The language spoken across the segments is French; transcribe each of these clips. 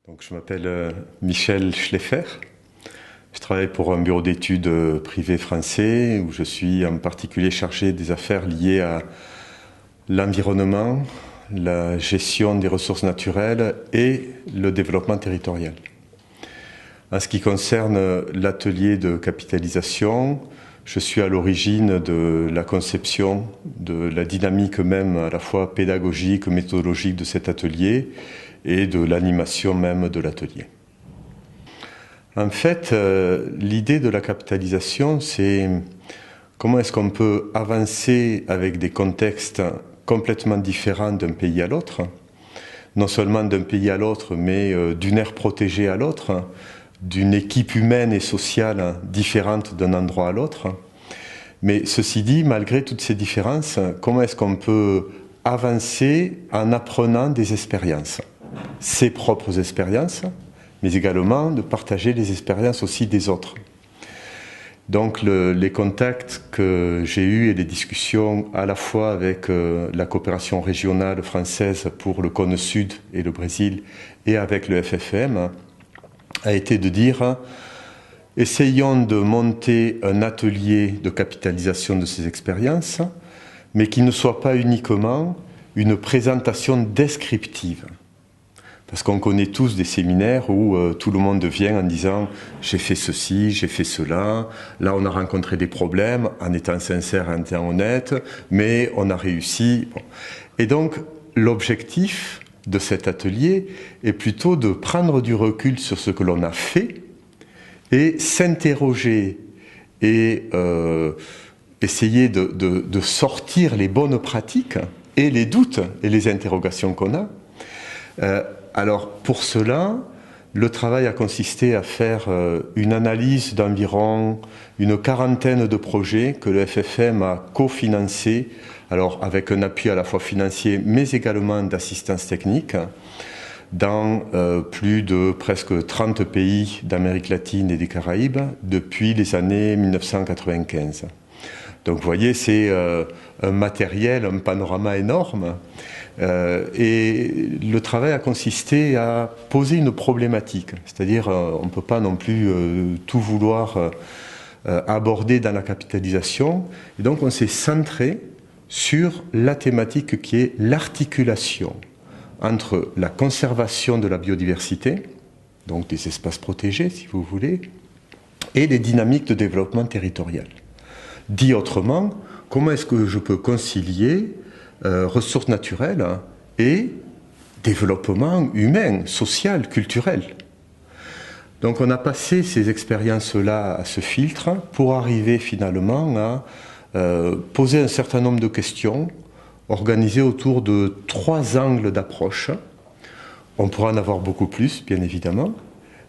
Donc, je m'appelle Michel Schleffer. Je travaille pour un bureau d'études privé français où je suis en particulier chargé des affaires liées à l'environnement, la gestion des ressources naturelles et le développement territorial. En ce qui concerne l'atelier de capitalisation, je suis à l'origine de la conception, de la dynamique même à la fois pédagogique, méthodologique de cet atelier et de l'animation même de l'atelier. En fait, l'idée de la capitalisation, c'est comment est-ce qu'on peut avancer avec des contextes complètement différents d'un pays à l'autre, non seulement d'un pays à l'autre, mais d'une aire protégée à l'autre, d'une équipe humaine et sociale différente d'un endroit à l'autre. Mais ceci dit, malgré toutes ces différences, comment est-ce qu'on peut avancer en apprenant des expériences, ses propres expériences, mais également de partager les expériences aussi des autres. Donc les contacts que j'ai eus et les discussions à la fois avec la coopération régionale française pour le Cône Sud et le Brésil et avec le FFM a été de dire essayons de monter un atelier de capitalisation de ces expériences, mais qui ne soit pas uniquement une présentation descriptive. Parce qu'on connaît tous des séminaires où tout le monde vient en disant « j'ai fait ceci, j'ai fait cela, là on a rencontré des problèmes en étant sincère, en étant honnête, mais on a réussi. » Et donc l'objectif de cet atelier est plutôt de prendre du recul sur ce que l'on a fait et s'interroger et essayer de sortir les bonnes pratiques et les doutes et les interrogations qu'on a. Alors pour cela, le travail a consisté à faire une analyse d'environ une quarantaine de projets que le FFM a cofinancés, alors avec un appui à la fois financier mais également d'assistance technique, dans plus de presque 30 pays d'Amérique latine et des Caraïbes depuis les années 1995. Donc vous voyez, c'est un matériel, un panorama énorme. Et le travail a consisté à poser une problématique, c'est-à-dire on ne peut pas non plus tout vouloir aborder dans la capitalisation, et donc on s'est centré sur la thématique qui est l'articulation entre la conservation de la biodiversité, donc des espaces protégés si vous voulez, et les dynamiques de développement territorial. Dit autrement, comment est-ce que je peux concilier ressources naturelles et développement humain, social, culturel. Donc on a passé ces expériences-là à ce filtre pour arriver finalement à poser un certain nombre de questions organisées autour de 3 angles d'approche. On pourra en avoir beaucoup plus, bien évidemment,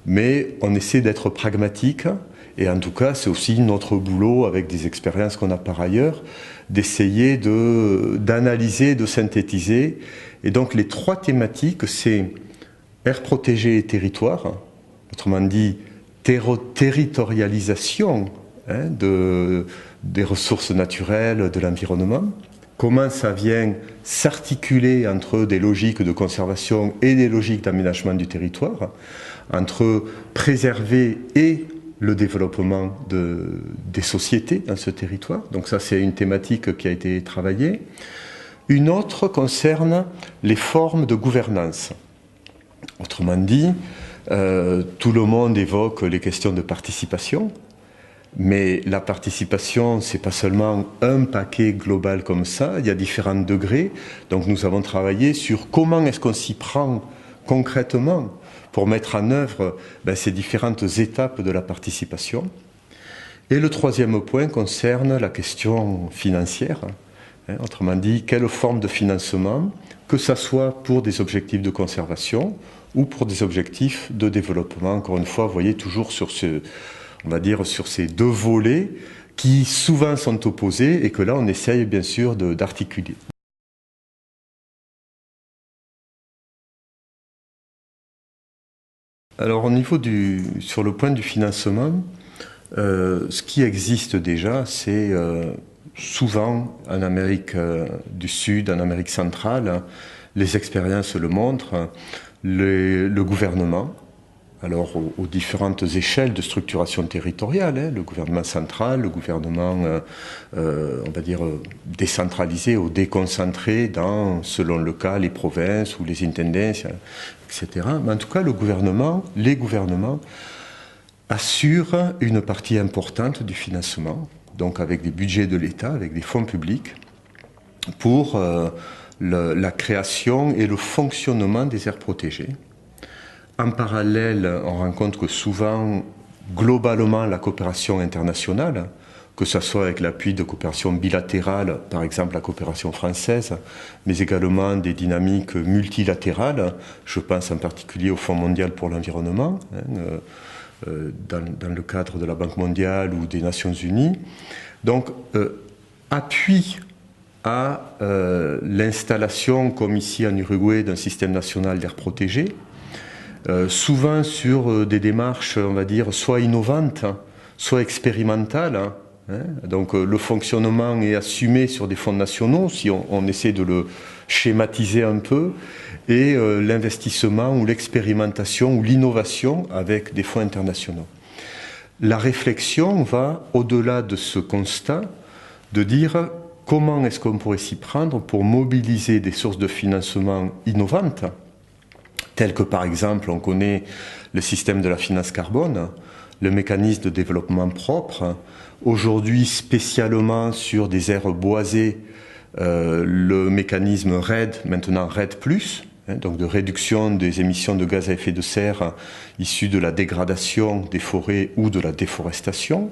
mais on essaie d'être pragmatique. Et en tout cas, c'est aussi notre boulot, avec des expériences qu'on a par ailleurs, d'essayer d'analyser, de synthétiser. Et donc les 3 thématiques, c'est air protégée et territoire, autrement dit territorialisation des ressources naturelles, de l'environnement. Comment ça vient s'articuler entre des logiques de conservation et des logiques d'aménagement du territoire, entre préserver et le développement des sociétés dans ce territoire. Donc ça, c'est une thématique qui a été travaillée. Une autre concerne les formes de gouvernance. Autrement dit, tout le monde évoque les questions de participation, mais la participation, c'est pas seulement un paquet global comme ça, il y a différents degrés. Donc nous avons travaillé sur comment est-ce qu'on s'y prend concrètement pour mettre en œuvre ces différentes étapes de la participation. Et le 3e point concerne la question financière, autrement dit, quelle forme de financement, que ce soit pour des objectifs de conservation ou pour des objectifs de développement. Encore une fois, vous voyez, toujours sur on va dire, sur ces 2 volets qui souvent sont opposés et que là, on essaye bien sûr d'articuler. Alors au niveau sur le point du financement, ce qui existe déjà, c'est souvent en Amérique du Sud, en Amérique centrale, les expériences le montrent, le gouvernement, alors aux différentes échelles de structuration territoriale, hein, le gouvernement central, le gouvernement, on va dire, décentralisé ou déconcentré selon le cas, les provinces ou les intendances, etc. Mais en tout cas, les gouvernements assurent une partie importante du financement, donc avec des budgets de l'État, avec des fonds publics, pour la création et le fonctionnement des aires protégées. En parallèle, on rencontre que souvent, globalement, la coopération internationale, que ce soit avec l'appui de coopération bilatérale, par exemple la coopération française, mais également des dynamiques multilatérales, je pense en particulier au Fonds mondial pour l'environnement, dans le cadre de la Banque mondiale ou des Nations unies. Donc, appui à l'installation, comme ici en Uruguay, d'un système national d'air protégé, souvent sur des démarches, on va dire, soit innovantes, soit expérimentales. Donc le fonctionnement est assumé sur des fonds nationaux, si on essaie de le schématiser un peu, et l'investissement ou l'expérimentation ou l'innovation avec des fonds internationaux. La réflexion va au-delà de ce constat, de dire comment est-ce qu'on pourrait s'y prendre pour mobiliser des sources de financement innovantes, tels que par exemple on connaît le système de la finance carbone, le mécanisme de développement propre, aujourd'hui spécialement sur des aires boisées, le mécanisme RED, maintenant RED+, donc de réduction des émissions de gaz à effet de serre issues de la dégradation des forêts ou de la déforestation.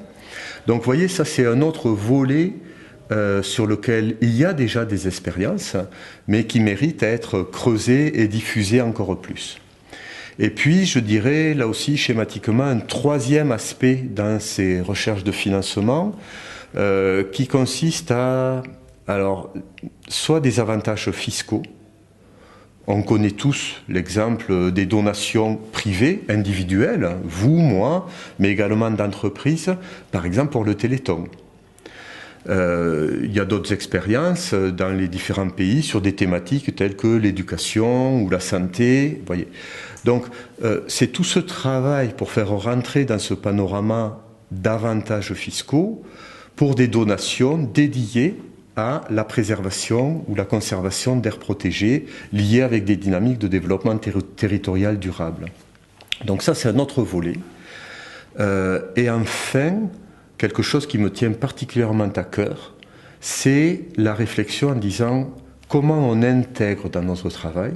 Donc vous voyez, ça c'est un autre volet sur lequel il y a déjà des expériences, mais qui méritent à être creusées et diffusées encore plus. Et puis, je dirais, là aussi, schématiquement, un troisième aspect dans ces recherches de financement, qui consiste à, alors, soit des avantages fiscaux. On connaît tous l'exemple des donations privées, individuelles, vous, moi, mais également d'entreprises, par exemple pour le Téléthon. Il y a d'autres expériences dans les différents pays sur des thématiques telles que l'éducation ou la santé. Voyez. Donc c'est tout ce travail pour faire rentrer dans ce panorama d'avantages fiscaux pour des donations dédiées à la préservation ou la conservation d'aires protégées liées avec des dynamiques de développement territorial durable. Donc ça c'est un autre volet. Et enfin, quelque chose qui me tient particulièrement à cœur, c'est la réflexion en disant comment on intègre dans notre travail,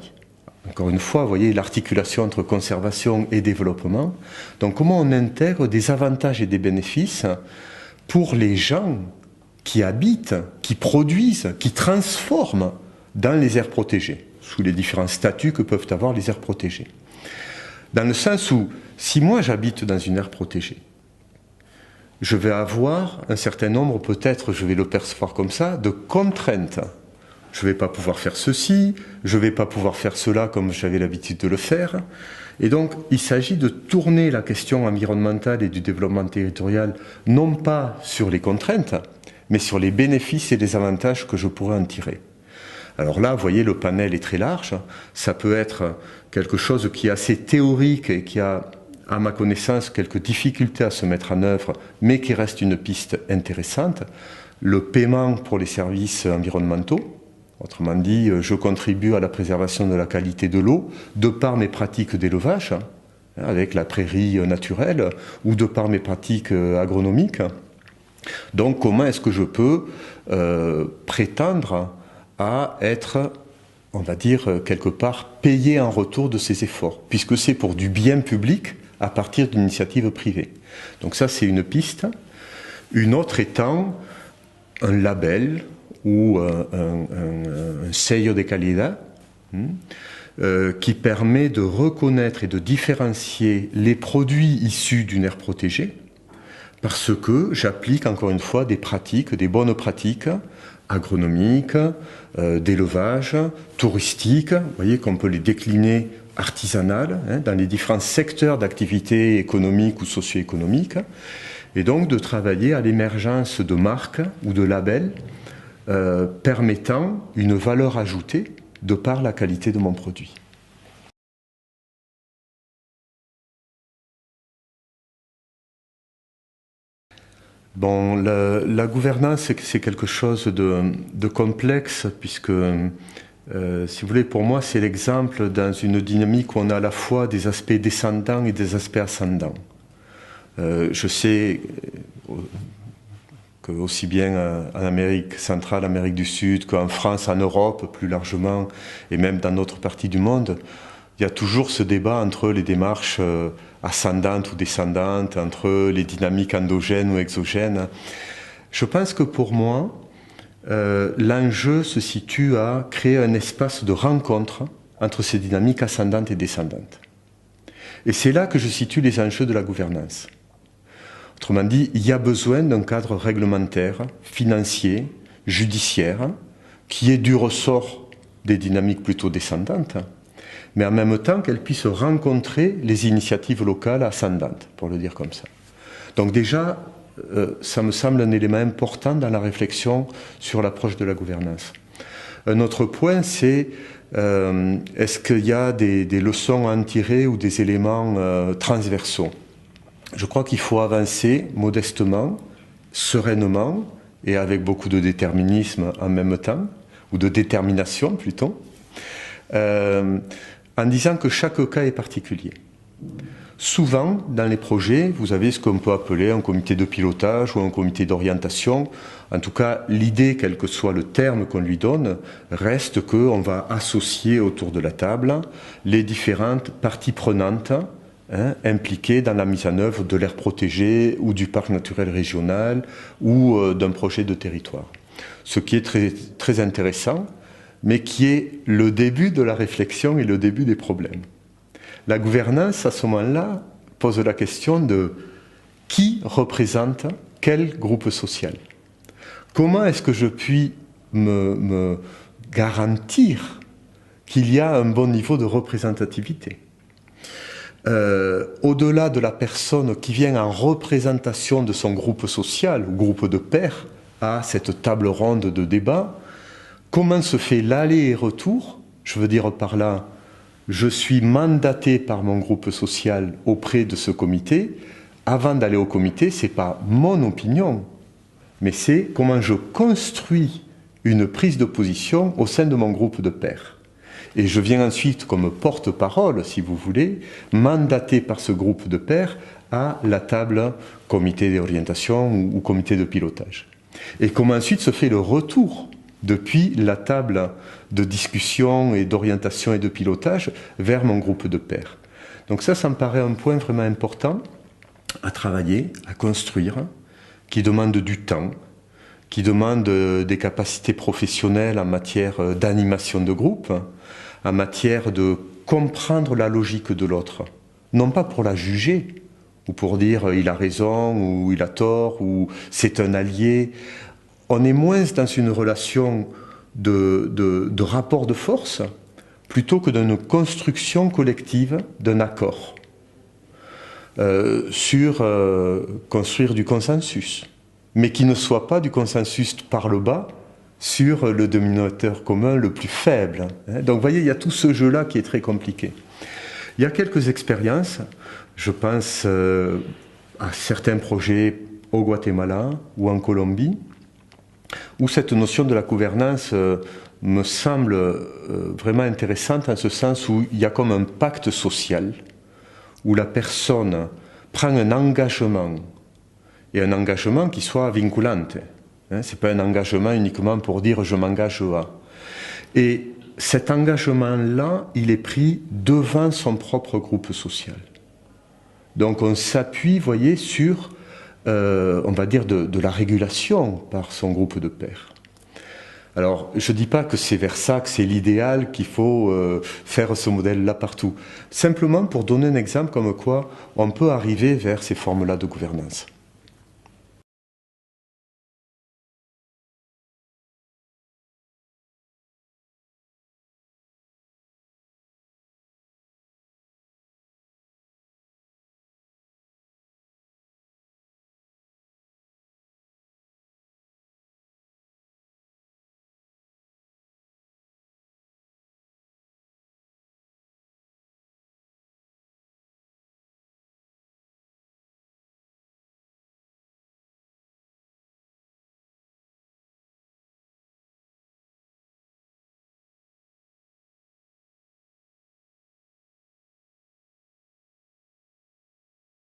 encore une fois, vous voyez l'articulation entre conservation et développement, donc comment on intègre des avantages et des bénéfices pour les gens qui habitent, qui produisent, qui transforment dans les aires protégées, sous les différents statuts que peuvent avoir les aires protégées. Dans le sens où, si moi j'habite dans une aire protégée, je vais avoir un certain nombre, peut-être je vais le percevoir comme ça, de contraintes. Je ne vais pas pouvoir faire ceci, je ne vais pas pouvoir faire cela comme j'avais l'habitude de le faire. Et donc, il s'agit de tourner la question environnementale et du développement territorial, non pas sur les contraintes, mais sur les bénéfices et les avantages que je pourrais en tirer. Alors là, vous voyez, le panel est très large. Ça peut être quelque chose qui est assez théorique et qui a, à ma connaissance, quelques difficultés à se mettre en œuvre, mais qui reste une piste intéressante. Le paiement pour les services environnementaux. Autrement dit, je contribue à la préservation de la qualité de l'eau de par mes pratiques d'élevage, avec la prairie naturelle, ou de par mes pratiques agronomiques. Donc, comment est-ce que je peux prétendre à être, on va dire, quelque part, payé en retour de ces efforts, puisque c'est pour du bien public à partir d'une initiative privée. Donc ça, c'est une piste. Une autre étant un label ou un sello de calidad qui permet de reconnaître et de différencier les produits issus d'une aire protégée parce que j'applique encore une fois des pratiques, des bonnes pratiques agronomiques, d'élevage, touristiques, vous voyez qu'on peut les décliner artisanales dans les différents secteurs d'activité économique ou socio-économique, et donc de travailler à l'émergence de marques ou de labels permettant une valeur ajoutée de par la qualité de mon produit. Bon, la gouvernance, c'est quelque chose de complexe, puisque, si vous voulez, pour moi, c'est l'exemple dans une dynamique où on a à la fois des aspects descendants et des aspects ascendants. Je sais que aussi bien en Amérique centrale, Amérique du Sud, qu'en France, en Europe plus largement, et même dans d'autres parties du monde, il y a toujours ce débat entre les démarches ascendantes ou descendantes, entre les dynamiques endogènes ou exogènes. Je pense que pour moi, l'enjeu se situe à créer un espace de rencontre entre ces dynamiques ascendantes et descendantes. Et c'est là que je situe les enjeux de la gouvernance. Autrement dit, il y a besoin d'un cadre réglementaire, financier, judiciaire, qui est du ressort des dynamiques plutôt descendantes, mais en même temps qu'elle puisse rencontrer les initiatives locales ascendantes, pour le dire comme ça. Donc déjà, ça me semble un élément important dans la réflexion sur l'approche de la gouvernance. Un autre point, c'est est-ce qu'il y a des leçons à en tirer ou des éléments transversaux? Je crois qu'il faut avancer modestement, sereinement et avec beaucoup de déterminisme en même temps, ou de détermination plutôt, en disant que chaque cas est particulier. Souvent, dans les projets, vous avez ce qu'on peut appeler un comité de pilotage ou un comité d'orientation. En tout cas, l'idée, quel que soit le terme qu'on lui donne, reste qu'on va associer autour de la table les différentes parties prenantes impliquées dans la mise en œuvre de l'aire protégée ou du parc naturel régional ou d'un projet de territoire. Ce qui est très, très intéressant, mais qui est le début de la réflexion et le début des problèmes. La gouvernance, à ce moment-là, pose la question de qui représente quel groupe social. Comment est-ce que je puis me garantir qu'il y a un bon niveau de représentativité ? Au-delà de la personne qui vient en représentation de son groupe social ou groupe de pairs à cette table ronde de débat, comment se fait l'aller et retour? Je veux dire par là, je suis mandaté par mon groupe social auprès de ce comité. Avant d'aller au comité, ce n'est pas mon opinion, mais c'est comment je construis une prise de position au sein de mon groupe de pairs. Et je viens ensuite, comme porte-parole, si vous voulez, mandaté par ce groupe de pairs à la table comité d'orientation ou comité de pilotage. Et comment ensuite se fait le retour depuis la table de discussion et d'orientation et de pilotage vers mon groupe de pairs. Donc ça me paraît un point vraiment important à travailler, à construire, qui demande du temps, qui demande des capacités professionnelles en matière d'animation de groupe, en matière de comprendre la logique de l'autre, non pas pour la juger, ou pour dire il a raison, ou il a tort, ou c'est un allié. On est moins dans une relation de rapport de force, plutôt que d'une construction collective d'un accord sur construire du consensus, mais qui ne soit pas du consensus par le bas sur le dénominateur commun le plus faible. Donc vous voyez, il y a tout ce jeu-là qui est très compliqué. Il y a quelques expériences, je pense à certains projets au Guatemala ou en Colombie, où cette notion de la gouvernance me semble vraiment intéressante en ce sens où il y a comme un pacte social, où la personne prend un engagement, et un engagement qui soit vinculant. Ce n'est pas un engagement uniquement pour dire « je m'engage à ». Et cet engagement-là, il est pris devant son propre groupe social. Donc on s'appuie, vous voyez, sur, on va dire, de la régulation par son groupe de pairs. Alors, je ne dis pas que c'est vers ça, que c'est l'idéal, qu'il faut faire ce modèle-là partout. Simplement pour donner un exemple comme quoi on peut arriver vers ces formes-là de gouvernance.